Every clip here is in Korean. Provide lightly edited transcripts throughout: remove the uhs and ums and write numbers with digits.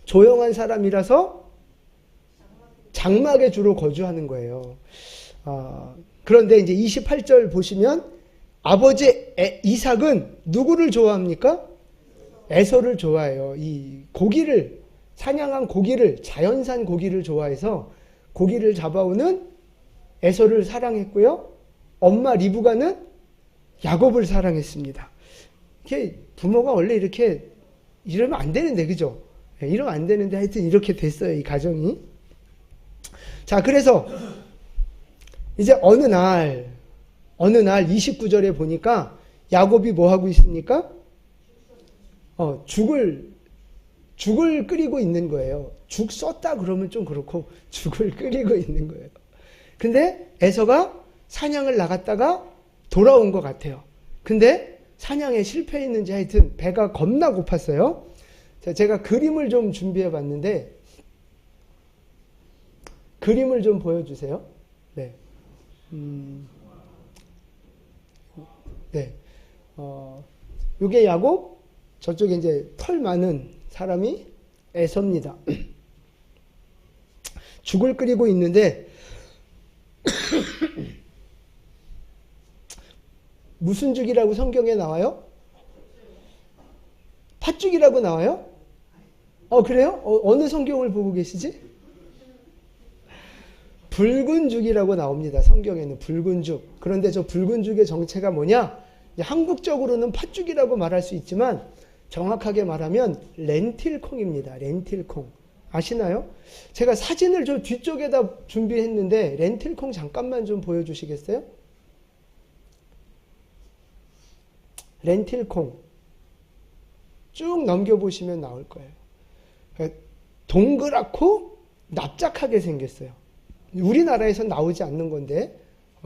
조용한 사람이라서 장막에 주로 거주하는 거예요. 그런데 이제 28절 보시면 아버지 이삭은 누구를 좋아합니까? 에서를 좋아해요. 이 고기를, 사냥한 고기를, 자연산 고기를 좋아해서 고기를 잡아오는 에서를 사랑했고요. 엄마 리브가는 야곱을 사랑했습니다. 이게 부모가 원래 이렇게 이러면 안 되는데, 그죠? 이러면 안 되는데 하여튼 이렇게 됐어요, 이 가정이. 자, 그래서 이제 어느 날 29절에 보니까 야곱이 뭐 하고 있습니까? 죽을 끓이고 있는 거예요. 죽 썼다 그러면 좀 그렇고 죽을 끓이고 있는 거예요. 근데 에서가 사냥을 나갔다가 돌아온 것 같아요. 근데 사냥에 실패했는지 하여튼 배가 겁나 고팠어요. 자, 제가 그림을 좀 준비해 봤는데 그림을 좀 보여주세요. 네. 네. 요게 야곱, 저쪽에 이제 털 많은 사람이 에서입니다. 죽을 끓이고 있는데 무슨 죽이라고 성경에 나와요? 팥죽이라고 나와요? 그래요? 어느 성경을 보고 계시지? 붉은 죽이라고 나옵니다. 성경에는 붉은 죽. 그런데 저 붉은 죽의 정체가 뭐냐? 한국적으로는 팥죽이라고 말할 수 있지만 정확하게 말하면 렌틸콩입니다. 렌틸콩. 아시나요? 제가 사진을 저 뒤쪽에다 준비했는데 렌틸콩 잠깐만 좀 보여주시겠어요? 렌틸콩. 쭉 넘겨보시면 나올 거예요. 동그랗고 납작하게 생겼어요. 우리나라에선 나오지 않는 건데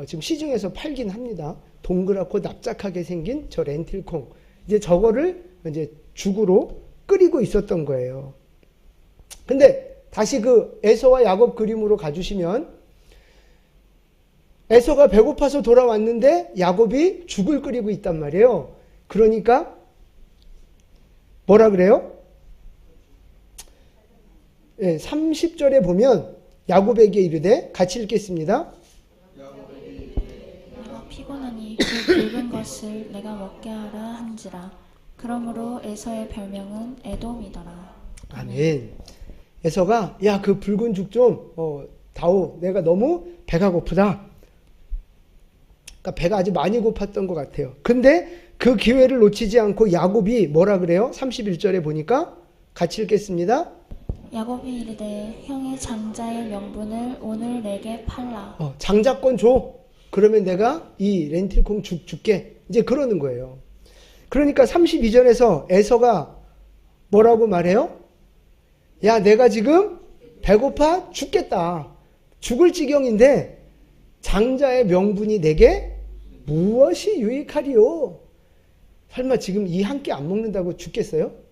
지금 시중에서 팔긴 합니다. 동그랗고 납작하게 생긴 저 렌틸콩. 이제 저거를 이제 죽으로 끓이고 있었던 거예요. 근데 다시 그 에서와 야곱 그림으로 가주시면 에서가 배고파서 돌아왔는데 야곱이 죽을 끓이고 있단 말이에요. 그러니까 뭐라 그래요? 30절에 보면 야곱에게 이르되, 같이 읽겠습니다. 내가 피곤하니 그 굵은 것을 내가 먹게 하라 한지라. 그러므로 에서의 별명은 에돔이더라. 아멘. 에서가 야, 그 붉은 죽 좀 다오. 내가 너무 배가 고프다. 그러니까 배가 아주 많이 고팠던 것 같아요. 근데 그 기회를 놓치지 않고 야곱이 뭐라 그래요? 31절에 보니까 같이 읽겠습니다. 야곱이 이르되 형의 장자의 명분을 오늘 내게 팔라. 장자권 줘. 그러면 내가 이 렌틸콩 죽 줄게. 이제 그러는 거예요. 그러니까 32절에서 에서가 뭐라고 말해요? 야, 내가 지금 배고파 죽겠다. 죽을 지경인데 장자의 명분이 내게 무엇이 유익하리요? 설마 지금 이 한 끼 안 먹는다고 죽겠어요?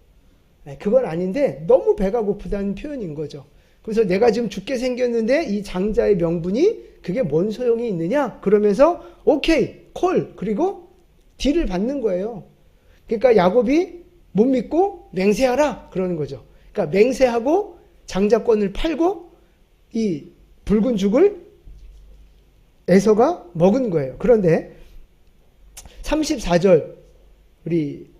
그건 아닌데 너무 배가 고프다는 표현인 거죠. 그래서 내가 지금 죽게 생겼는데 이 장자의 명분이 그게 뭔 소용이 있느냐? 그러면서 오케이, 콜, 그리고 딜을 받는 거예요. 그러니까 야곱이 못 믿고 맹세하라 그러는 거죠. 그러니까 맹세하고 장자권을 팔고 이 붉은 죽을 에서가 먹은 거예요. 그런데 34절 우리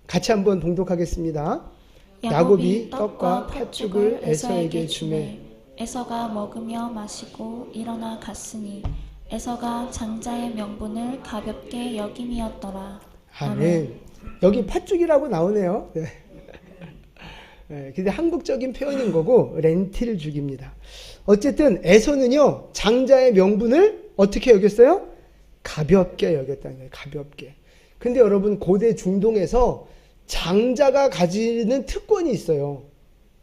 같이 한번 봉독하겠습니다. 야곱이 떡과 팥죽을 에서에게 주매 에서가 먹으며 마시고 일어나 갔으니 에서가 장자의 명분을 가볍게 여김이었더라. 아멘. 여기 팥죽이라고 나오네요. 네. 근데 한국적인 표현인 거고 렌틸죽입니다. 어쨌든 에서는요 장자의 명분을 어떻게 여겼어요? 가볍게 여겼다는 거예요. 가볍게. 근데 여러분 고대 중동에서 장자가 가지는 특권이 있어요.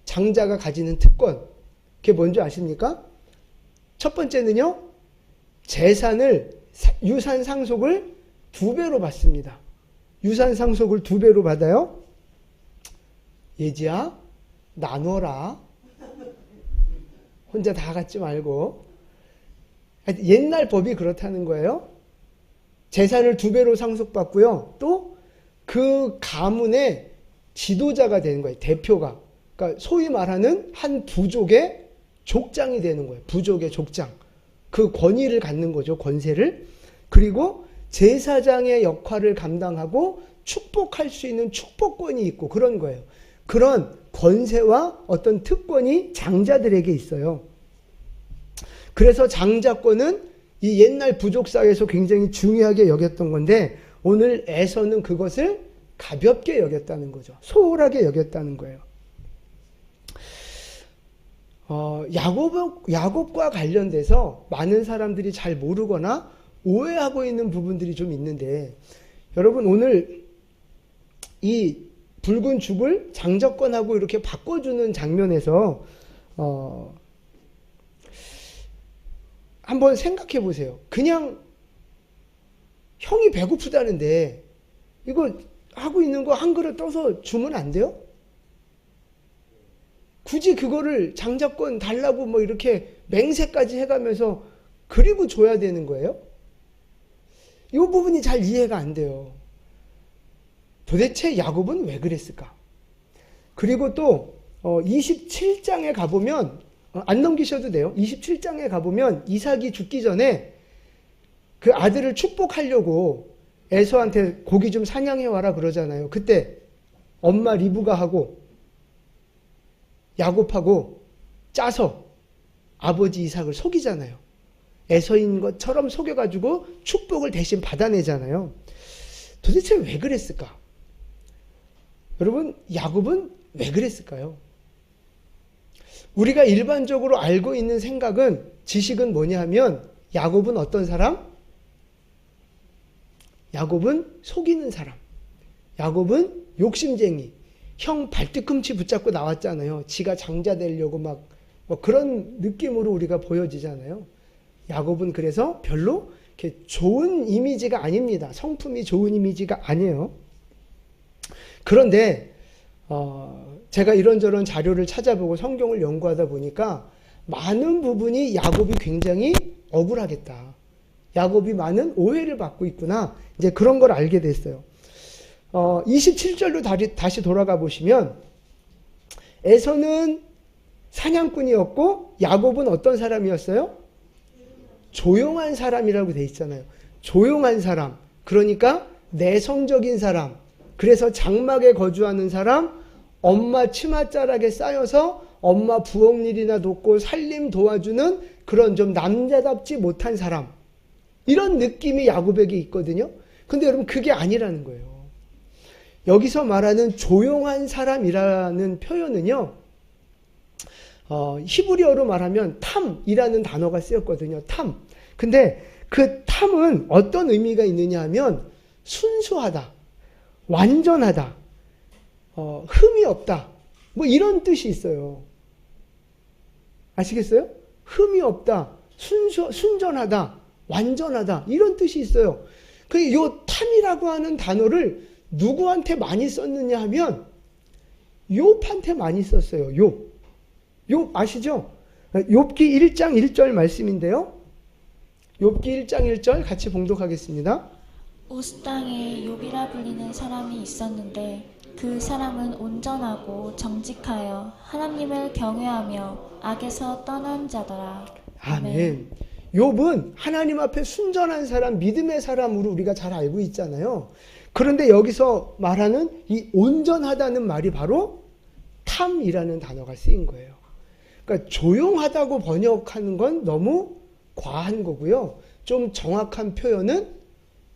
장자가 가지는 특권. 그게 뭔지 아십니까? 첫 번째는요. 재산을 유산 상속을 2배로 받습니다. 유산 상속을 2배로 받아요. 예지야 나눠라. 혼자 다 갖지 말고. 옛날 법이 그렇다는 거예요. 재산을 2배로 상속받고요. 또 그 가문의 지도자가 되는 거예요. 대표가. 그러니까 소위 말하는 한 부족의 족장이 되는 거예요. 부족의 족장. 그 권위를 갖는 거죠. 권세를. 그리고 제사장의 역할을 감당하고 축복할 수 있는 축복권이 있고 그런 거예요. 그런 권세와 어떤 특권이 장자들에게 있어요. 그래서 장자권은 이 옛날 부족 사회에서 굉장히 중요하게 여겼던 건데 오늘 에서는 그것을 가볍게 여겼다는 거죠. 소홀하게 여겼다는 거예요. 야곱과 관련돼서 많은 사람들이 잘 모르거나 오해하고 있는 부분들이 좀 있는데 여러분 오늘 이 붉은 죽을 장자권하고 이렇게 바꿔주는 장면에서 한번 생각해 보세요. 그냥 형이 배고프다는데 이거 하고 있는 거 한 그릇 떠서 주면 안 돼요? 굳이 그거를 장자권 달라고 뭐 이렇게 맹세까지 해가면서 그리고 줘야 되는 거예요? 이 부분이 잘 이해가 안 돼요. 도대체 야곱은 왜 그랬을까? 그리고 또 27장에 가보면 안 넘기셔도 돼요. 27장에 가보면 이삭이 죽기 전에 그 아들을 축복하려고 에서한테 고기 좀 사냥해 와라 그러잖아요. 그때 엄마 리브가 하고 야곱하고 짜서 아버지 이삭을 속이잖아요. 에서인 것처럼 속여가지고 축복을 대신 받아내잖아요. 도대체 왜 그랬을까? 여러분, 야곱은 왜 그랬을까요? 우리가 일반적으로 알고 있는 생각은, 지식은 뭐냐 하면 야곱은 어떤 사람? 야곱은 속이는 사람. 야곱은 욕심쟁이. 형 발뒤꿈치 붙잡고 나왔잖아요. 지가 장자 되려고 막 그런 느낌으로 우리가 보여지잖아요. 야곱은 그래서 별로 이렇게 좋은 이미지가 아닙니다. 성품이 좋은 이미지가 아니에요. 그런데 제가 이런저런 자료를 찾아보고 성경을 연구하다 보니까 많은 부분이 야곱이 굉장히 억울하겠다. 야곱이 많은 오해를 받고 있구나. 이제 그런 걸 알게 됐어요. 27절로 다시 돌아가 보시면 에서는 사냥꾼이었고 야곱은 어떤 사람이었어요? 조용한 사람이라고 돼 있잖아요. 조용한 사람. 그러니까 내성적인 사람. 그래서 장막에 거주하는 사람, 엄마 치맛자락에 쌓여서 엄마 부엌일이나 돕고 살림 도와주는 그런 좀 남자답지 못한 사람. 이런 느낌이 야곱에게 있거든요. 근데 여러분 그게 아니라는 거예요. 여기서 말하는 조용한 사람이라는 표현은요, 히브리어로 말하면 탐이라는 단어가 쓰였거든요. 탐. 근데 그 탐은 어떤 의미가 있느냐 하면 순수하다, 완전하다, 흠이 없다, 뭐 이런 뜻이 있어요. 아시겠어요? 흠이 없다, 순전하다, 완전하다, 이런 뜻이 있어요. 그 요 탐이라고 하는 단어를 누구한테 많이 썼느냐 하면 욥한테 많이 썼어요. 욥 아시죠? 욥기 1장 1절 말씀인데요. 욥기 1장 1절 같이 봉독하겠습니다. 우스 땅에 욥이라 불리는 사람이 있었는데 그 사람은 온전하고 정직하여 하나님을 경외하며 악에서 떠난 자더라. 아멘. 욥은 하나님 앞에 순전한 사람, 믿음의 사람으로 우리가 잘 알고 있잖아요. 그런데 여기서 말하는 이 온전하다는 말이 바로 탐이라는 단어가 쓰인 거예요. 그러니까 조용하다고 번역하는 건 너무 과한 거고요. 좀 정확한 표현은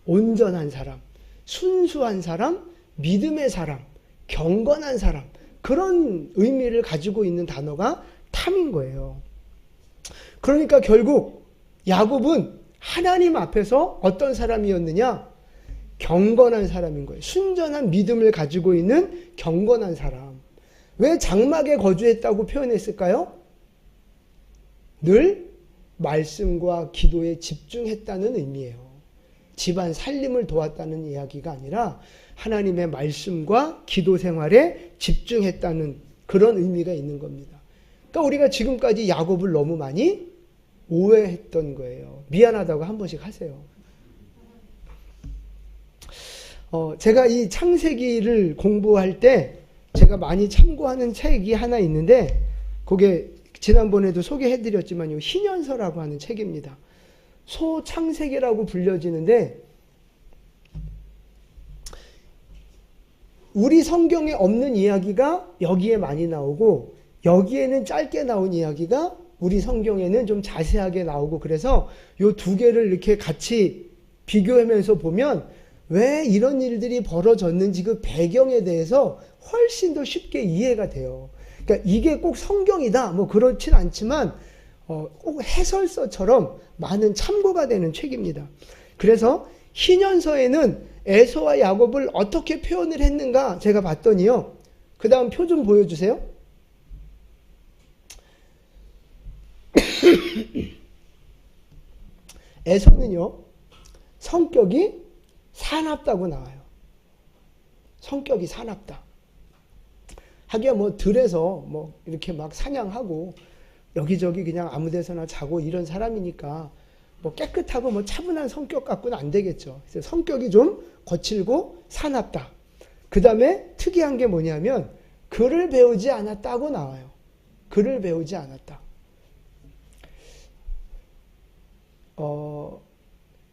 온전한 사람, 순수한 사람, 믿음의 사람, 경건한 사람, 그런 의미를 가지고 있는 단어가 탐인 거예요. 그러니까 결국 야곱은 하나님 앞에서 어떤 사람이었느냐? 경건한 사람인 거예요. 순전한 믿음을 가지고 있는 경건한 사람. 왜 장막에 거주했다고 표현했을까요? 늘 말씀과 기도에 집중했다는 의미예요. 집안 살림을 도왔다는 이야기가 아니라 하나님의 말씀과 기도 생활에 집중했다는 그런 의미가 있는 겁니다. 그러니까 우리가 지금까지 야곱을 너무 많이 오해했던 거예요. 미안하다고 한 번씩 하세요. 제가 이 창세기를 공부할 때 제가 많이 참고하는 책이 하나 있는데 그게 지난번에도 소개해드렸지만 희년서라고 하는 책입니다. 소창세기라고 불려지는데 우리 성경에 없는 이야기가 여기에 많이 나오고 여기에는 짧게 나온 이야기가 우리 성경에는 좀 자세하게 나오고 그래서 이 두 개를 이렇게 같이 비교하면서 보면 왜 이런 일들이 벌어졌는지 그 배경에 대해서 훨씬 더 쉽게 이해가 돼요. 그러니까 이게 꼭 성경이다 뭐 그렇진 않지만 꼭 해설서처럼 많은 참고가 되는 책입니다. 그래서 희년서에는 에서와 야곱을 어떻게 표현을 했는가 제가 봤더니요. 그 다음 표 좀 보여주세요. 에서는요. 성격이 사납다고 나와요. 성격이 사납다. 하기야 뭐 들에서 뭐 이렇게 막 사냥하고 여기저기 그냥 아무 데서나 자고 이런 사람이니까 뭐 깨끗하고 뭐 차분한 성격 갖고는 안 되겠죠. 그래서 성격이 좀 거칠고 사납다. 그 다음에 특이한 게 뭐냐면 글을 배우지 않았다고 나와요. 글을 배우지 않았다.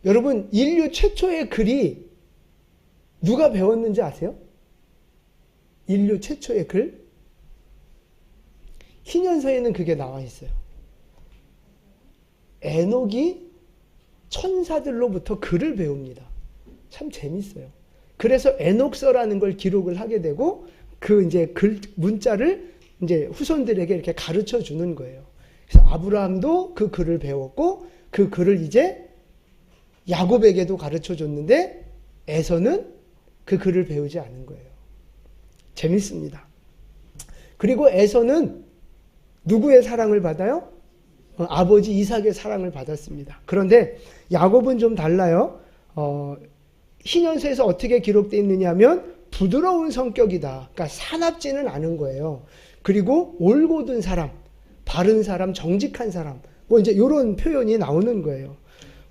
여러분 인류 최초의 글이 누가 배웠는지 아세요? 인류 최초의 글? 희년서에는 그게 나와 있어요. 에녹이 천사들로부터 글을 배웁니다. 참 재밌어요. 그래서 에녹서라는 걸 기록을 하게 되고 그 이제 글 문자를 이제 후손들에게 이렇게 가르쳐 주는 거예요. 그래서 아브라함도 그 글을 배웠고 그 글을 이제 야곱에게도 가르쳐 줬는데 에서는 그 글을 배우지 않은 거예요. 재밌습니다. 그리고 에서는 누구의 사랑을 받아요? 아버지 이삭의 사랑을 받았습니다. 그런데 야곱은 좀 달라요. 희년서에서 어떻게 기록되어 있느냐 하면 부드러운 성격이다. 그러니까 사납지는 않은 거예요. 그리고 올곧은 사람, 바른 사람, 정직한 사람 뭐 이제 이런 표현이 나오는 거예요.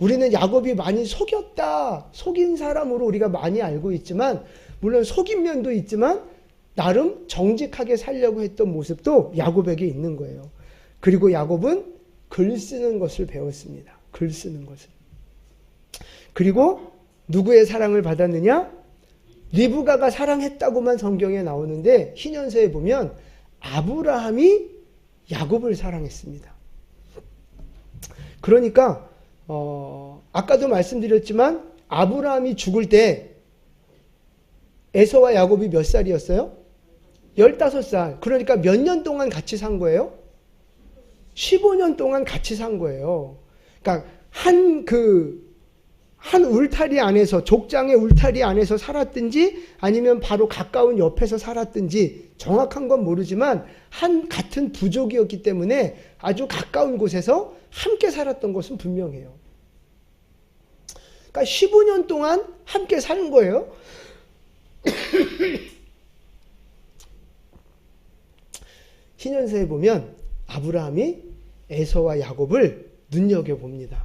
우리는 야곱이 많이 속였다, 속인 사람으로 우리가 많이 알고 있지만 물론 속인 면도 있지만 나름 정직하게 살려고 했던 모습도 야곱에게 있는 거예요. 그리고 야곱은 글 쓰는 것을 배웠습니다. 글 쓰는 것을. 그리고 누구의 사랑을 받았느냐? 리브가가 사랑했다고만 성경에 나오는데 희년서에 보면 아브라함이 야곱을 사랑했습니다. 그러니까 아까도 말씀드렸지만 아브라함이 죽을 때 에서와 야곱이 몇 살이었어요? 15살. 그러니까 몇 년 동안 같이 산 거예요? 15년 동안 같이 산 거예요. 그러니까 한 울타리 안에서, 족장의 울타리 안에서 살았든지 아니면 바로 가까운 옆에서 살았든지 정확한 건 모르지만 같은 부족이었기 때문에 아주 가까운 곳에서 함께 살았던 것은 분명해요. 그러니까 15년 동안 함께 사는 거예요. 희년서에 보면 아브라함이 에서와 야곱을 눈여겨봅니다.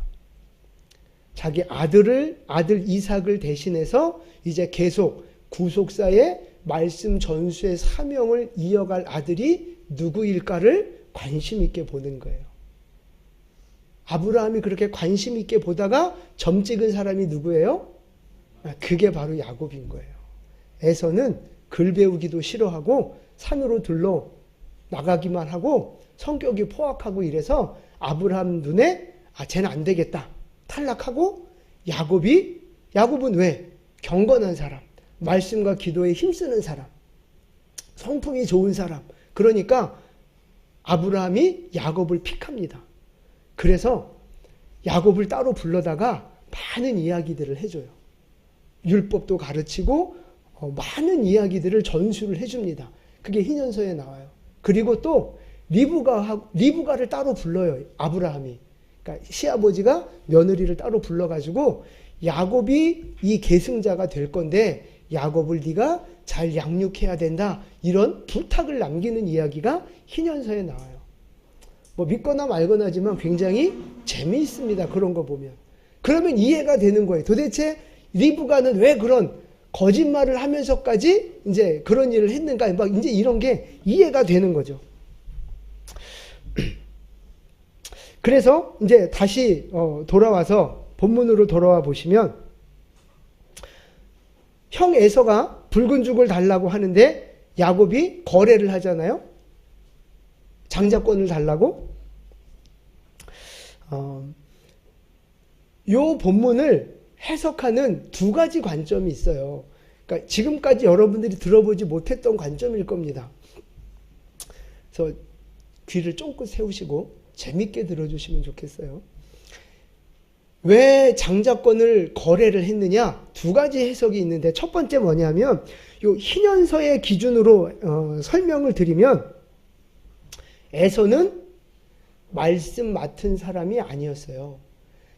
자기 아들 이삭을 대신해서 이제 계속 구속사의 말씀 전수의 사명을 이어갈 아들이 누구일까를 관심 있게 보는 거예요. 아브라함이 그렇게 관심 있게 보다가 점 찍은 사람이 누구예요? 그게 바로 야곱인 거예요. 에서는 글 배우기도 싫어하고 산으로 들러 나가기만 하고 성격이 포악하고 이래서 아브라함 눈에 쟤는 안 되겠다. 탈락하고 야곱은 왜? 경건한 사람, 말씀과 기도에 힘쓰는 사람, 성품이 좋은 사람. 그러니까 아브라함이 야곱을 픽합니다. 그래서 야곱을 따로 불러다가 많은 이야기들을 해줘요. 율법도 가르치고 많은 이야기들을 전수를 해줍니다. 그게 희년서에 나와요. 그리고 또 리브가를 따로 불러요. 아브라함이. 그러니까 시아버지가 며느리를 따로 불러가지고 야곱이 이 계승자가 될 건데 야곱을 네가 잘 양육해야 된다. 이런 부탁을 남기는 이야기가 희년서에 나와요. 뭐 믿거나 말거나 하지만 굉장히 재미있습니다. 그런 거 보면. 그러면 이해가 되는 거예요. 도대체 리브가는 왜 그런 거짓말을 하면서까지 이제 그런 일을 했는가? 막 이제 이런 게 이해가 되는 거죠. 그래서 이제 다시 돌아와서 본문으로 돌아와 보시면 형 에서가 붉은 죽을 달라고 하는데 야곱이 거래를 하잖아요. 장자권을 달라고. 요 본문을 해석하는 두 가지 관점이 있어요. 그러니까 지금까지 여러분들이 들어보지 못했던 관점일 겁니다. 그래서 귀를 쫑긋 세우시고 재밌게 들어주시면 좋겠어요. 왜 장자권을 거래를 했느냐? 두 가지 해석이 있는데 첫 번째 뭐냐면 요 hin연서의 기준으로 설명을 드리면 에서는 말씀 맡은 사람이 아니었어요.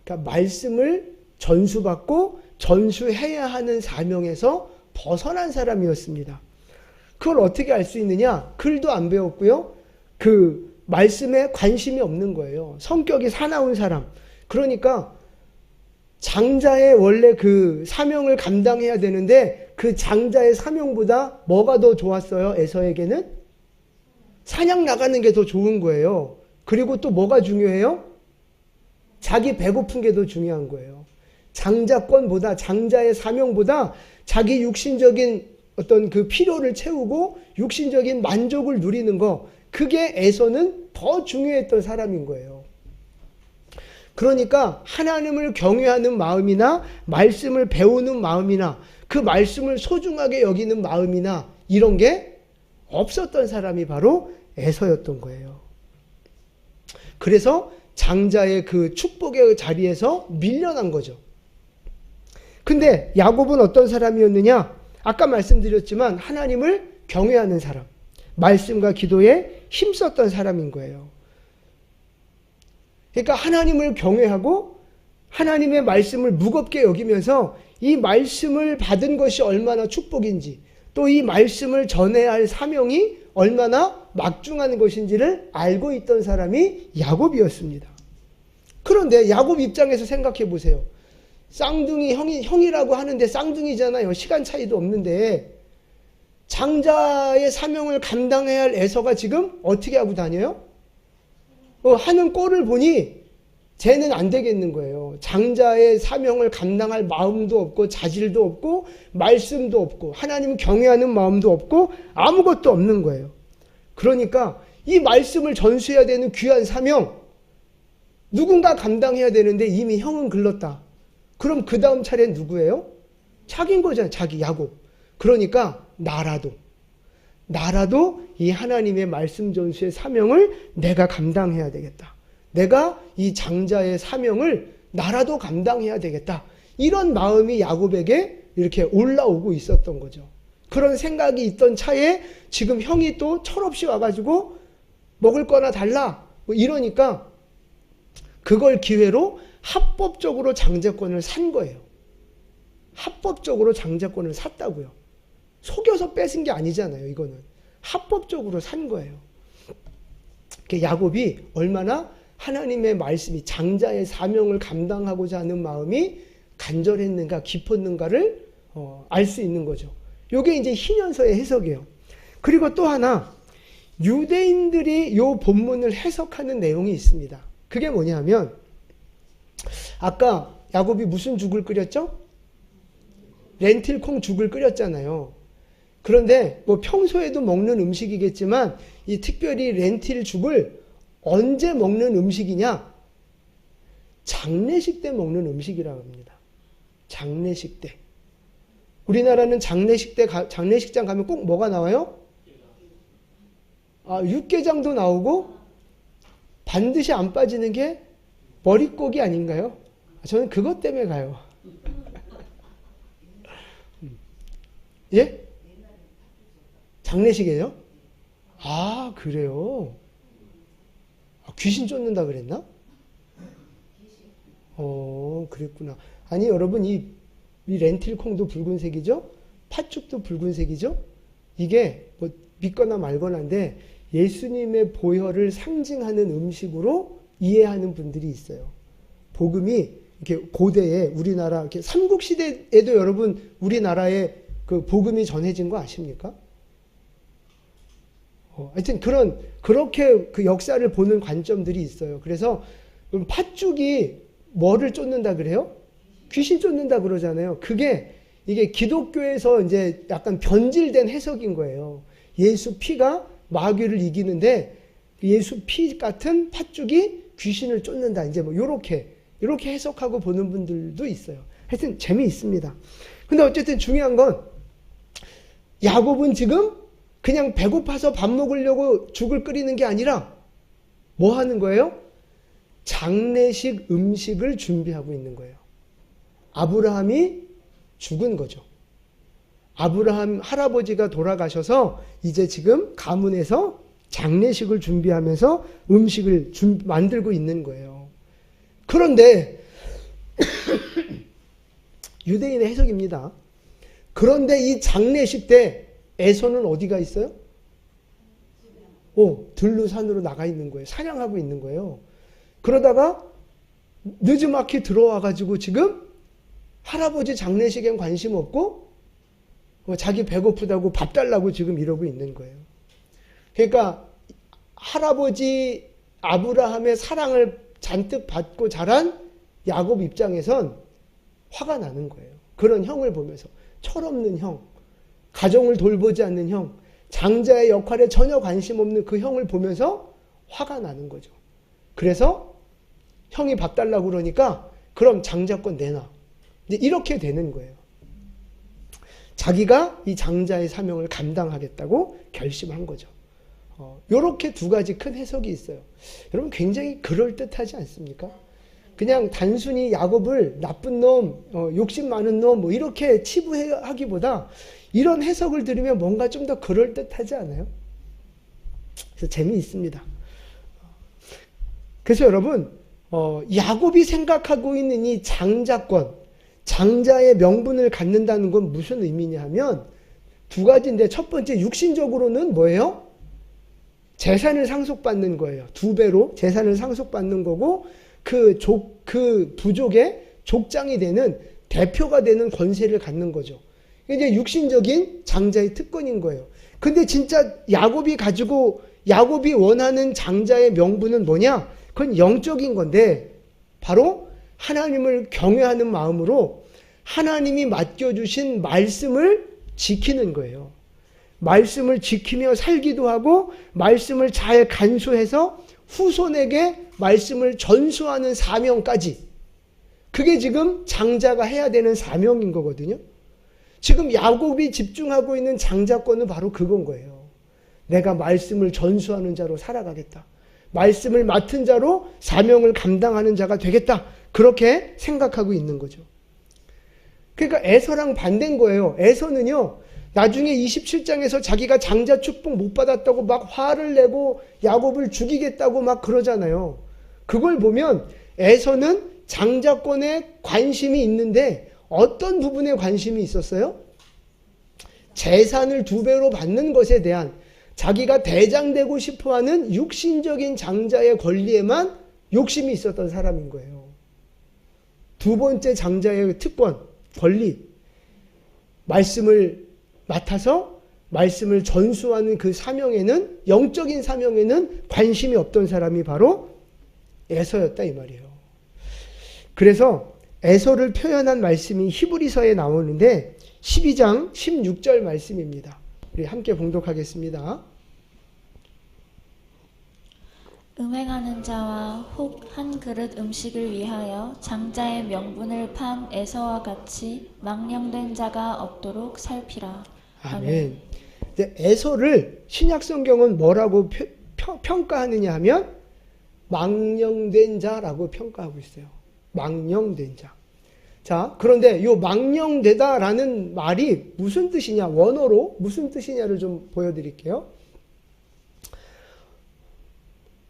그러니까 말씀을 전수받고 전수해야 하는 사명에서 벗어난 사람이었습니다. 그걸 어떻게 알 수 있느냐? 글도 안 배웠고요. 그 말씀에 관심이 없는 거예요. 성격이 사나운 사람. 그러니까 장자의 원래 그 사명을 감당해야 되는데 그 장자의 사명보다 뭐가 더 좋았어요? 에서에게는? 사냥 나가는 게 더 좋은 거예요. 그리고 또 뭐가 중요해요? 자기 배고픈 게 더 중요한 거예요. 장자권보다, 장자의 사명보다 자기 육신적인 어떤 그 필요를 채우고 육신적인 만족을 누리는 거, 그게 에서는 더 중요했던 사람인 거예요. 그러니까 하나님을 경외하는 마음이나 말씀을 배우는 마음이나 그 말씀을 소중하게 여기는 마음이나 이런 게 없었던 사람이 바로 에서였던 거예요. 그래서 장자의 그 축복의 자리에서 밀려난 거죠. 근데 야곱은 어떤 사람이었느냐? 아까 말씀드렸지만 하나님을 경외하는 사람, 말씀과 기도에 힘썼던 사람인 거예요. 그러니까 하나님을 경외하고 하나님의 말씀을 무겁게 여기면서 이 말씀을 받은 것이 얼마나 축복인지, 또 이 말씀을 전해야 할 사명이 얼마나 막중한 것인지를 알고 있던 사람이 야곱이었습니다. 그런데 야곱 입장에서 생각해 보세요. 쌍둥이 형이라고 하는데 쌍둥이잖아요. 시간 차이도 없는데 장자의 사명을 감당해야 할 에서가 지금 어떻게 하고 다녀요? 하는 꼴을 보니 쟤는 안 되겠는 거예요. 장자의 사명을 감당할 마음도 없고 자질도 없고 말씀도 없고 하나님 경외하는 마음도 없고 아무것도 없는 거예요. 그러니까 이 말씀을 전수해야 되는 귀한 사명 누군가 감당해야 되는데 이미 형은 글렀다. 그럼 그 다음 차례는 누구예요? 자기인 거잖아요. 자기 야곱. 그러니까 나라도 이 하나님의 말씀 전수의 사명을 내가 감당해야 되겠다. 내가 이 장자의 사명을 나라도 감당해야 되겠다. 이런 마음이 야곱에게 이렇게 올라오고 있었던 거죠. 그런 생각이 있던 차에 지금 형이 또 철없이 와가지고 먹을 거나 달라 뭐 이러니까 그걸 기회로 합법적으로 장자권을 산 거예요. 합법적으로 장자권을 샀다고요. 속여서 뺏은 게 아니잖아요. 이거는 합법적으로 산 거예요. 야곱이 얼마나 하나님의 말씀이 장자의 사명을 감당하고자 하는 마음이 간절했는가 깊었는가를 알 수 있는 거죠. 이게 이제 hin연서의 해석이에요. 그리고 또 하나 유대인들이 이 본문을 해석하는 내용이 있습니다. 그게 뭐냐면 아까 야곱이 무슨 죽을 끓였죠? 렌틸콩 죽을 끓였잖아요. 그런데 뭐 평소에도 먹는 음식이겠지만 이 특별히 렌틸 죽을 언제 먹는 음식이냐? 장례식 때 먹는 음식이라고 합니다. 장례식 때. 우리나라는 장례식장 가면 꼭 뭐가 나와요? 육개장도 나오고 반드시 안 빠지는 게 머릿고기 아닌가요? 저는 그것 때문에 가요. 예? 장례식이에요? 아, 그래요? 귀신 쫓는다 그랬나? 그랬구나. 아니, 여러분, 이 렌틸콩도 붉은색이죠? 팥죽도 붉은색이죠? 이게 뭐 믿거나 말거나인데 예수님의 보혈을 상징하는 음식으로 이해하는 분들이 있어요. 복음이 이렇게 고대에 우리나라 이렇게 삼국시대에도 여러분 우리나라에 그 복음이 전해진 거 아십니까? 하여튼 그렇게 그 역사를 보는 관점들이 있어요. 그래서 팥죽이 뭐를 쫓는다 그래요? 귀신 쫓는다 그러잖아요. 이게 기독교에서 이제 약간 변질된 해석인 거예요. 예수 피가 마귀를 이기는데 예수 피 같은 팥죽이 귀신을 쫓는다. 이제 뭐 이렇게 해석하고 보는 분들도 있어요. 하여튼 재미있습니다. 근데 어쨌든 중요한 건 야곱은 지금 그냥 배고파서 밥 먹으려고 죽을 끓이는 게 아니라 뭐 하는 거예요? 장례식 음식을 준비하고 있는 거예요. 아브라함이 죽은 거죠. 아브라함 할아버지가 돌아가셔서 이제 지금 가문에서 장례식을 준비하면서 음식을 만들고 있는 거예요. 그런데 유대인의 해석입니다. 그런데 이 장례식 때 에서는 어디가 있어요? 들로 산으로 나가 있는 거예요. 사냥하고 있는 거예요. 그러다가 늦지막히 들어와가지고 지금 할아버지 장례식엔 관심 없고 자기 배고프다고 밥 달라고 지금 이러고 있는 거예요. 그러니까 할아버지 아브라함의 사랑을 잔뜩 받고 자란 야곱 입장에선 화가 나는 거예요. 그런 형을 보면서 철없는 형, 가정을 돌보지 않는 형, 장자의 역할에 전혀 관심 없는 그 형을 보면서 화가 나는 거죠. 그래서 형이 밥 달라고 그러니까 그럼 장자권 내놔. 이제 이렇게 되는 거예요. 자기가 이 장자의 사명을 감당하겠다고 결심한 거죠. 이렇게 두 가지 큰 해석이 있어요. 여러분 굉장히 그럴듯하지 않습니까? 그냥 단순히 야곱을 나쁜 놈, 욕심 많은 놈 뭐 이렇게 치부하기보다 이런 해석을 들으면 뭔가 좀 더 그럴듯하지 않아요? 그래서 재미있습니다. 그래서 여러분 야곱이 생각하고 있는 이 장자권, 장자의 명분을 갖는다는 건 무슨 의미냐 하면 두 가지인데 첫 번째 육신적으로는 뭐예요? 재산을 상속받는 거예요. 2배로 재산을 상속받는 거고 그 부족의 족장이 되는 대표가 되는 권세를 갖는 거죠. 이제 육신적인 장자의 특권인 거예요. 근데 진짜 야곱이 원하는 장자의 명분은 뭐냐? 그건 영적인 건데 바로 하나님을 경외하는 마음으로 하나님이 맡겨주신 말씀을 지키는 거예요. 말씀을 지키며 살기도 하고 말씀을 잘 간수해서 후손에게 말씀을 전수하는 사명까지. 그게 지금 장자가 해야 되는 사명인 거거든요. 지금 야곱이 집중하고 있는 장자권은 바로 그건 거예요. 내가 말씀을 전수하는 자로 살아가겠다. 말씀을 맡은 자로 사명을 감당하는 자가 되겠다. 그렇게 생각하고 있는 거죠. 그러니까 에서랑 반대인 거예요. 에서는요, 나중에 27장에서 자기가 장자 축복 못 받았다고 막 화를 내고 야곱을 죽이겠다고 막 그러잖아요. 그걸 보면 에서는 장자권에 관심이 있는데 어떤 부분에 관심이 있었어요? 재산을 2배로 받는 것에 대한 자기가 대장되고 싶어하는 육신적인 장자의 권리에만 욕심이 있었던 사람인 거예요. 두 번째 장자의 특권, 권리, 말씀을 맡아서 말씀을 전수하는 그 사명에는, 영적인 사명에는 관심이 없던 사람이 바로 에서였다 이 말이에요. 그래서 에서를 표현한 말씀이 히브리서에 나오는데 12장 16절 말씀입니다. 우리 함께 봉독하겠습니다. 음행하는 자와 혹 한 그릇 음식을 위하여 장자의 명분을 판 에서와 같이 망령된 자가 없도록 살피라. 아멘. 에서를 신약 성경은 뭐라고 평가하느냐 하면 망령된 자라고 평가하고 있어요. 망령된 자. 자, 그런데 이 망령되다라는 말이 무슨 뜻이냐, 원어로 무슨 뜻이냐를 좀 보여드릴게요.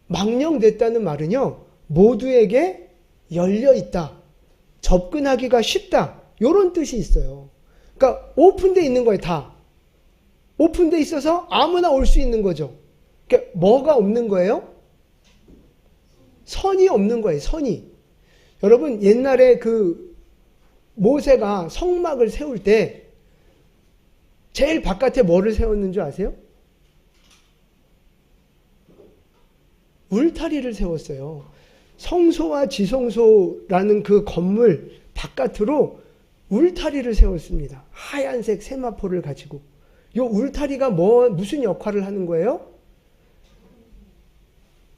망령됐다는 말은요, 모두에게 열려있다, 접근하기가 쉽다, 이런 뜻이 있어요. 그러니까 오픈되어 있는 거예요. 다 오픈되어 있어서 아무나 올 수 있는 거죠. 그러니까 뭐가 없는 거예요? 선이 없는 거예요. 선이. 여러분, 옛날에 그 모세가 성막을 세울 때 제일 바깥에 뭐를 세웠는 줄 아세요? 울타리를 세웠어요. 성소와 지성소라는 그 건물 바깥으로 울타리를 세웠습니다. 하얀색 세마포를 가지고. 이 울타리가 무슨 역할을 하는 거예요?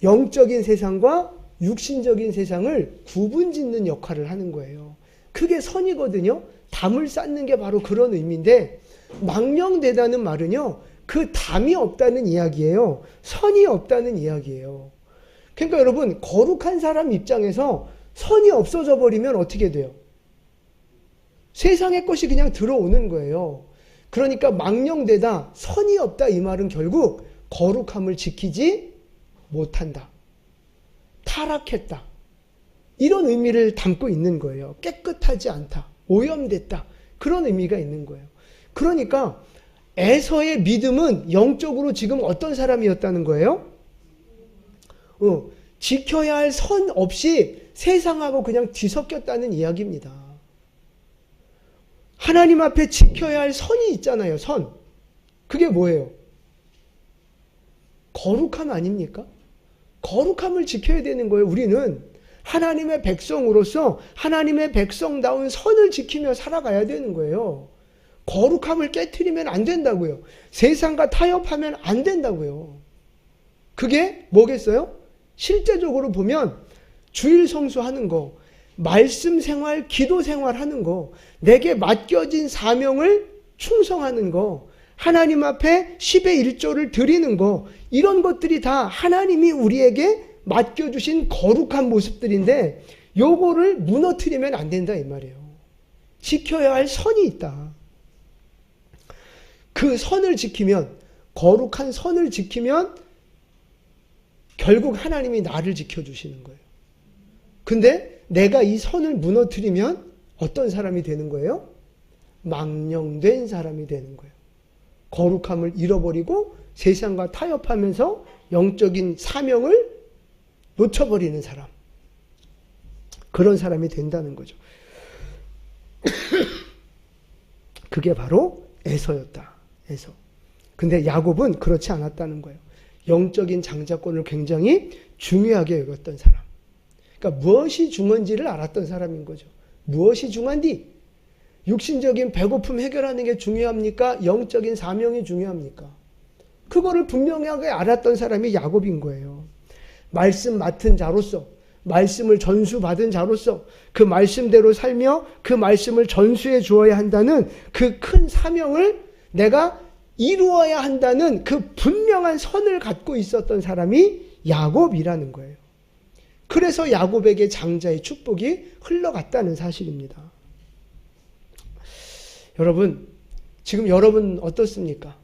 영적인 세상과 육신적인 세상을 구분짓는 역할을 하는 거예요. 그게 선이거든요. 담을 쌓는 게 바로 그런 의미인데, 망령되다는 말은요, 그 담이 없다는 이야기예요. 선이 없다는 이야기예요. 그러니까 여러분, 거룩한 사람 입장에서 선이 없어져 버리면 어떻게 돼요? 세상의 것이 그냥 들어오는 거예요. 그러니까 망령되다, 선이 없다, 이 말은 결국 거룩함을 지키지 못한다, 타락했다, 이런 의미를 담고 있는 거예요. 깨끗하지 않다, 오염됐다, 그런 의미가 있는 거예요. 그러니까 에서의 믿음은 영적으로 지금 어떤 사람이었다는 거예요? 지켜야 할 선 없이 세상하고 그냥 뒤섞였다는 이야기입니다. 하나님 앞에 지켜야 할 선이 있잖아요. 선. 그게 뭐예요? 거룩함 아닙니까? 거룩함을 지켜야 되는 거예요. 우리는 하나님의 백성으로서 하나님의 백성다운 선을 지키며 살아가야 되는 거예요. 거룩함을 깨트리면 안 된다고요. 세상과 타협하면 안 된다고요. 그게 뭐겠어요? 실제적으로 보면 주일 성수하는 거, 말씀 생활, 기도 생활 하는 거, 내게 맡겨진 사명을 충성하는 거, 하나님 앞에 10의 1조를 드리는 거, 이런 것들이 다 하나님이 우리에게 맡겨주신 거룩한 모습들인데, 요거를 무너뜨리면 안 된다, 이 말이에요. 지켜야 할 선이 있다. 그 선을 지키면, 거룩한 선을 지키면 결국 하나님이 나를 지켜주시는 거예요. 근데 내가 이 선을 무너뜨리면 어떤 사람이 되는 거예요? 망령된 사람이 되는 거예요. 거룩함을 잃어버리고 세상과 타협하면서 영적인 사명을 놓쳐버리는 사람. 그런 사람이 된다는 거죠. 그게 바로 에서였다. 에서. 근데 야곱은 그렇지 않았다는 거예요. 영적인 장자권을 굉장히 중요하게 여겼던 사람. 그러니까 무엇이 중요한지를 알았던 사람인 거죠. 무엇이 중요한디? 육신적인 배고픔 해결하는 게 중요합니까? 영적인 사명이 중요합니까? 그거를 분명하게 알았던 사람이 야곱인 거예요. 말씀 맡은 자로서, 말씀을 전수받은 자로서 그 말씀대로 살며 그 말씀을 전수해 주어야 한다는 그 큰 사명을 내가 이루어야 한다는 그 분명한 선을 갖고 있었던 사람이 야곱이라는 거예요. 그래서 야곱에게 장자의 축복이 흘러갔다는 사실입니다. 여러분, 지금 여러분 어떻습니까?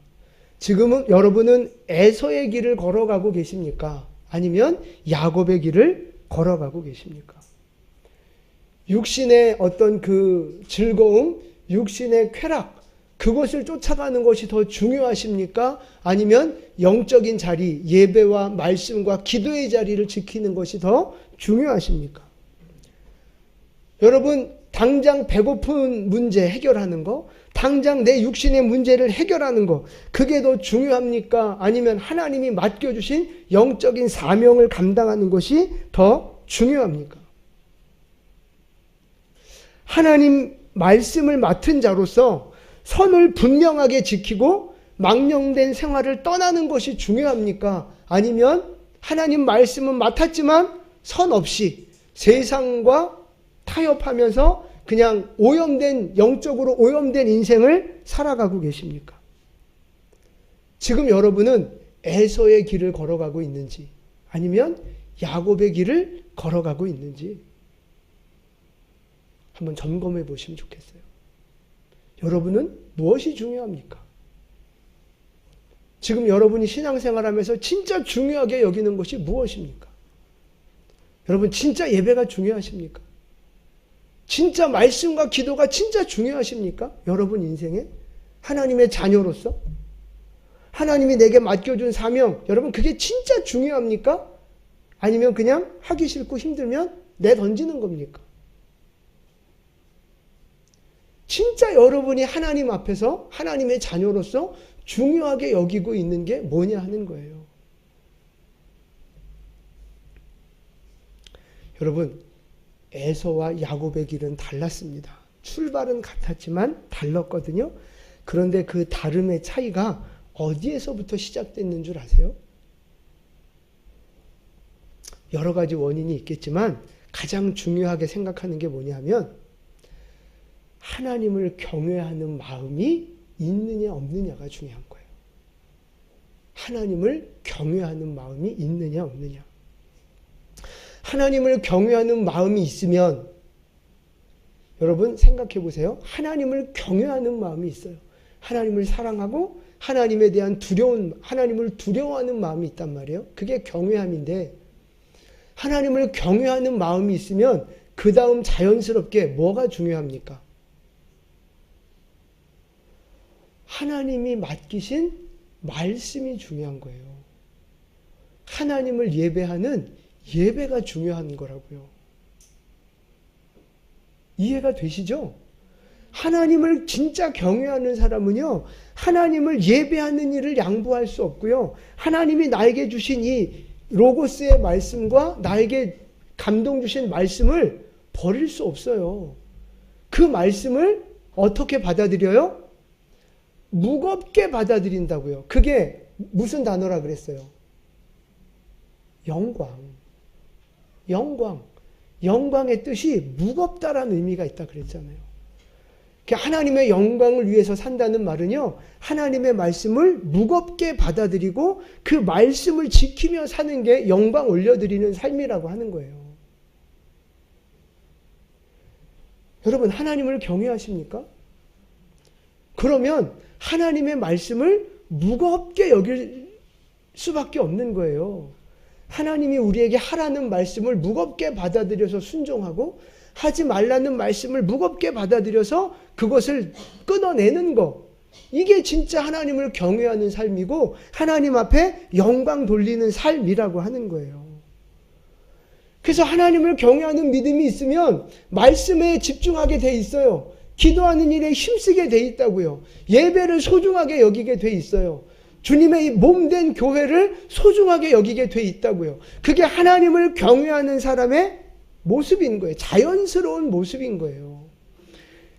지금은 여러분은 에서의 길을 걸어가고 계십니까? 아니면 야곱의 길을 걸어가고 계십니까? 육신의 어떤 그 즐거움, 육신의 쾌락, 그것을 쫓아가는 것이 더 중요하십니까? 아니면 영적인 자리, 예배와 말씀과 기도의 자리를 지키는 것이 더 중요하십니까? 여러분, 당장 배고픈 문제 해결하는 거, 당장 내 육신의 문제를 해결하는 거, 그게 더 중요합니까? 아니면 하나님이 맡겨주신 영적인 사명을 감당하는 것이 더 중요합니까? 하나님 말씀을 맡은 자로서 선을 분명하게 지키고 망령된 생활을 떠나는 것이 중요합니까? 아니면 하나님 말씀은 맡았지만 선 없이 세상과 타협하면서 그냥 오염된, 영적으로 오염된 인생을 살아가고 계십니까? 지금 여러분은 에서의 길을 걸어가고 있는지 아니면 야곱의 길을 걸어가고 있는지 한번 점검해 보시면 좋겠어요. 여러분은 무엇이 중요합니까? 지금 여러분이 신앙생활하면서 진짜 중요하게 여기는 것이 무엇입니까? 여러분 진짜 예배가 중요하십니까? 진짜 말씀과 기도가 진짜 중요하십니까? 여러분 인생에? 하나님의 자녀로서? 하나님이 내게 맡겨준 사명, 여러분 그게 진짜 중요합니까? 아니면 그냥 하기 싫고 힘들면 내던지는 겁니까? 진짜 여러분이 하나님 앞에서 하나님의 자녀로서 중요하게 여기고 있는 게 뭐냐 하는 거예요. 여러분, 에서와 야곱의 길은 달랐습니다. 출발은 같았지만 달랐거든요. 그런데 그 다름의 차이가 어디에서부터 시작됐는 줄 아세요? 여러 가지 원인이 있겠지만 가장 중요하게 생각하는 게 뭐냐면 하나님을 경외하는 마음이 있느냐 없느냐가 중요한 거예요. 하나님을 경외하는 마음이 있느냐 없느냐. 하나님을 경외하는 마음이 있으면 여러분 생각해 보세요. 하나님을 경외하는 마음이 있어요. 하나님을 사랑하고 하나님에 대한 하나님을 두려워하는 마음이 있단 말이에요. 그게 경외함인데 하나님을 경외하는 마음이 있으면 그 다음 자연스럽게 뭐가 중요합니까? 하나님이 맡기신 말씀이 중요한 거예요. 하나님을 예배하는 예배가 중요한 거라고요. 이해가 되시죠? 하나님을 진짜 경외하는 사람은요, 하나님을 예배하는 일을 양보할 수 없고요. 하나님이 나에게 주신 이 로고스의 말씀과 나에게 감동 주신 말씀을 버릴 수 없어요. 그 말씀을 어떻게 받아들여요? 무겁게 받아들인다고요. 그게 무슨 단어라 그랬어요? 영광. 영광의 뜻이 무겁다라는 의미가 있다 그랬잖아요. 하나님의 영광을 위해서 산다는 말은요, 하나님의 말씀을 무겁게 받아들이고 그 말씀을 지키며 사는 게 영광 올려드리는 삶이라고 하는 거예요. 여러분, 하나님을 경외하십니까? 그러면 하나님의 말씀을 무겁게 여길 수밖에 없는 거예요. 하나님이 우리에게 하라는 말씀을 무겁게 받아들여서 순종하고 하지 말라는 말씀을 무겁게 받아들여서 그것을 끊어내는 거. 이게 진짜 하나님을 경외하는 삶이고 하나님 앞에 영광 돌리는 삶이라고 하는 거예요. 그래서 하나님을 경외하는 믿음이 있으면 말씀에 집중하게 돼 있어요. 기도하는 일에 힘쓰게 돼 있다고요. 예배를 소중하게 여기게 돼 있어요. 주님의 몸된 교회를 소중하게 여기게 돼 있다고요. 그게 하나님을 경외하는 사람의 모습인 거예요. 자연스러운 모습인 거예요.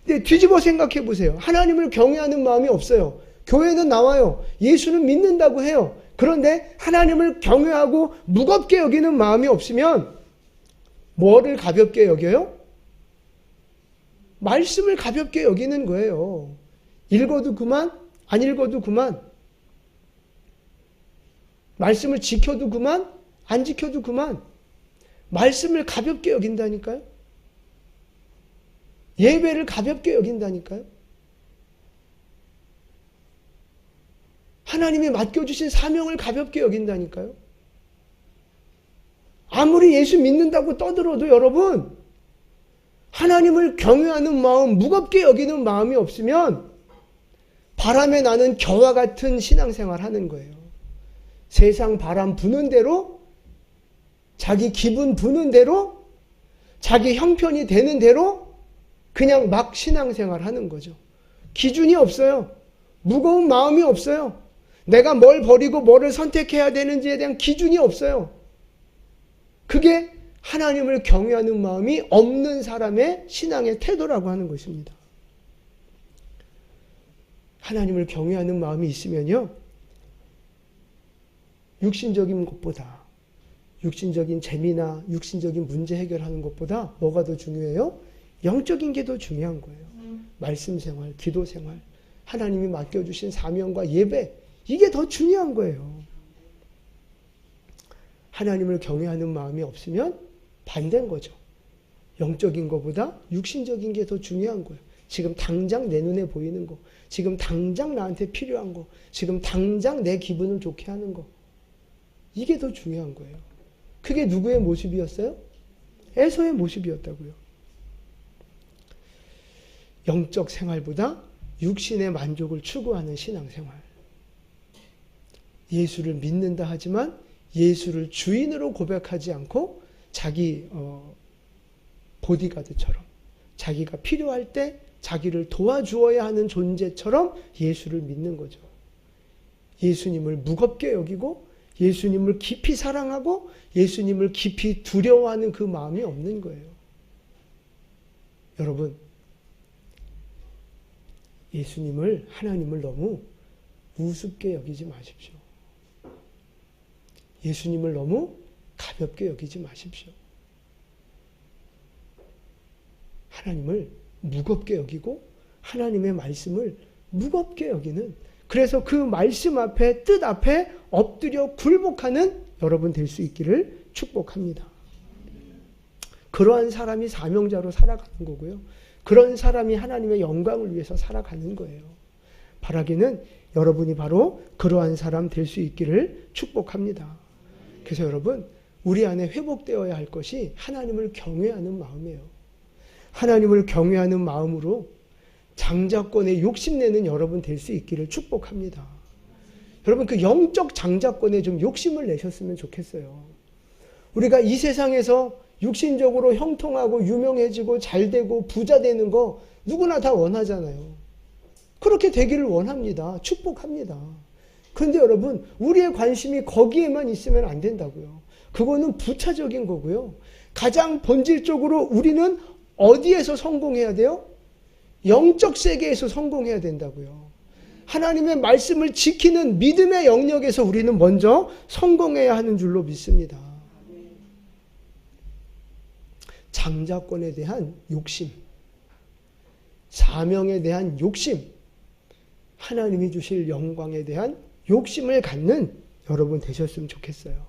근데 뒤집어 생각해 보세요. 하나님을 경외하는 마음이 없어요. 교회는 나와요. 예수는 믿는다고 해요. 그런데 하나님을 경외하고 무겁게 여기는 마음이 없으면 뭐를 가볍게 여겨요? 말씀을 가볍게 여기는 거예요. 읽어도 그만, 안 읽어도 그만. 말씀을 지켜도 그만, 안 지켜도 그만. 말씀을 가볍게 여긴다니까요. 예배를 가볍게 여긴다니까요. 하나님이 맡겨주신 사명을 가볍게 여긴다니까요. 아무리 예수 믿는다고 떠들어도 여러분, 하나님을 경외하는 마음, 무겁게 여기는 마음이 없으면 바람에 나는 겨와 같은 신앙생활 하는 거예요. 세상 바람 부는 대로, 자기 기분 부는 대로, 자기 형편이 되는 대로 그냥 막 신앙생활 하는 거죠. 기준이 없어요. 무거운 마음이 없어요. 내가 뭘 버리고 뭐를 선택해야 되는지에 대한 기준이 없어요. 그게 하나님을 경외하는 마음이 없는 사람의 신앙의 태도라고 하는 것입니다. 하나님을 경외하는 마음이 있으면요, 육신적인 것보다, 육신적인 재미나 육신적인 문제 해결하는 것보다 뭐가 더 중요해요? 영적인 게 더 중요한 거예요. 말씀 생활, 기도 생활, 하나님이 맡겨주신 사명과 예배, 이게 더 중요한 거예요. 하나님을 경외하는 마음이 없으면 반대인 거죠. 영적인 것보다 육신적인 게 더 중요한 거예요. 지금 당장 내 눈에 보이는 거, 지금 당장 나한테 필요한 거, 지금 당장 내 기분을 좋게 하는 거, 이게 더 중요한 거예요. 그게 누구의 모습이었어요? 에서의 모습이었다고요. 영적 생활보다 육신의 만족을 추구하는 신앙생활. 예수를 믿는다 하지만 예수를 주인으로 고백하지 않고 자기 보디가드처럼 자기가 필요할 때 자기를 도와주어야 하는 존재처럼 예수를 믿는 거죠. 예수님을 무겁게 여기고 예수님을 깊이 사랑하고 예수님을 깊이 두려워하는 그 마음이 없는 거예요. 여러분, 예수님을, 하나님을 너무 우습게 여기지 마십시오. 예수님을 너무 가볍게 여기지 마십시오. 하나님을 무겁게 여기고 하나님의 말씀을 무겁게 여기는, 그래서 그 말씀 앞에, 뜻 앞에 엎드려 굴복하는 여러분 될 수 있기를 축복합니다. 그러한 사람이 사명자로 살아가는 거고요. 그런 사람이 하나님의 영광을 위해서 살아가는 거예요. 바라기는 여러분이 바로 그러한 사람 될 수 있기를 축복합니다. 그래서 여러분, 우리 안에 회복되어야 할 것이 하나님을 경외하는 마음이에요. 하나님을 경외하는 마음으로 장자권에 욕심내는 여러분 될 수 있기를 축복합니다. 여러분, 그 영적 장자권에 좀 욕심을 내셨으면 좋겠어요. 우리가 이 세상에서 육신적으로 형통하고 유명해지고 잘되고 부자 되는 거 누구나 다 원하잖아요. 그렇게 되기를 원합니다. 축복합니다. 그런데 여러분, 우리의 관심이 거기에만 있으면 안 된다고요. 그거는 부차적인 거고요. 가장 본질적으로 우리는 어디에서 성공해야 돼요? 영적 세계에서 성공해야 된다고요. 하나님의 말씀을 지키는 믿음의 영역에서 우리는 먼저 성공해야 하는 줄로 믿습니다. 장자권에 대한 욕심, 사명에 대한 욕심, 하나님이 주실 영광에 대한 욕심을 갖는 여러분 되셨으면 좋겠어요.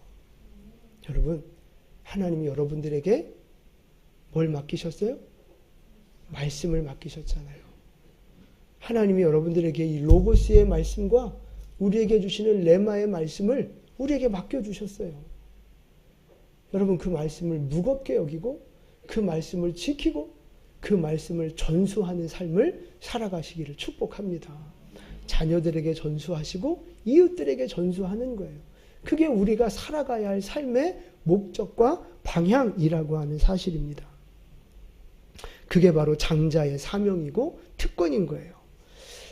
여러분, 하나님이 여러분들에게 뭘 맡기셨어요? 말씀을 맡기셨잖아요. 하나님이 여러분들에게 이 로고스의 말씀과 우리에게 주시는 레마의 말씀을 우리에게 맡겨주셨어요. 여러분, 그 말씀을 무겁게 여기고 그 말씀을 지키고 그 말씀을 전수하는 삶을 살아가시기를 축복합니다. 자녀들에게 전수하시고 이웃들에게 전수하는 거예요. 그게 우리가 살아가야 할 삶의 목적과 방향이라고 하는 사실입니다. 그게 바로 장자의 사명이고 특권인 거예요.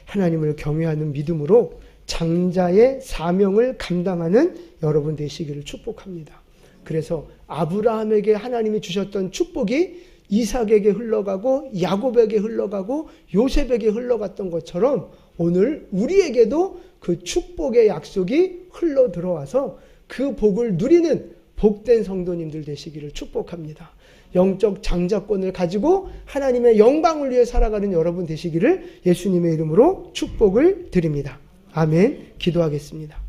하나님을 경외하는 믿음으로 장자의 사명을 감당하는 여러분 되시기를 축복합니다. 그래서 아브라함에게 하나님이 주셨던 축복이 이삭에게 흘러가고 야곱에게 흘러가고 요셉에게 흘러갔던 것처럼 오늘 우리에게도 그 축복의 약속이 흘러 들어와서 그 복을 누리는 복된 성도님들 되시기를 축복합니다. 영적 장자권을 가지고 하나님의 영광을 위해 살아가는 여러분 되시기를 예수님의 이름으로 축복을 드립니다. 아멘. 기도하겠습니다.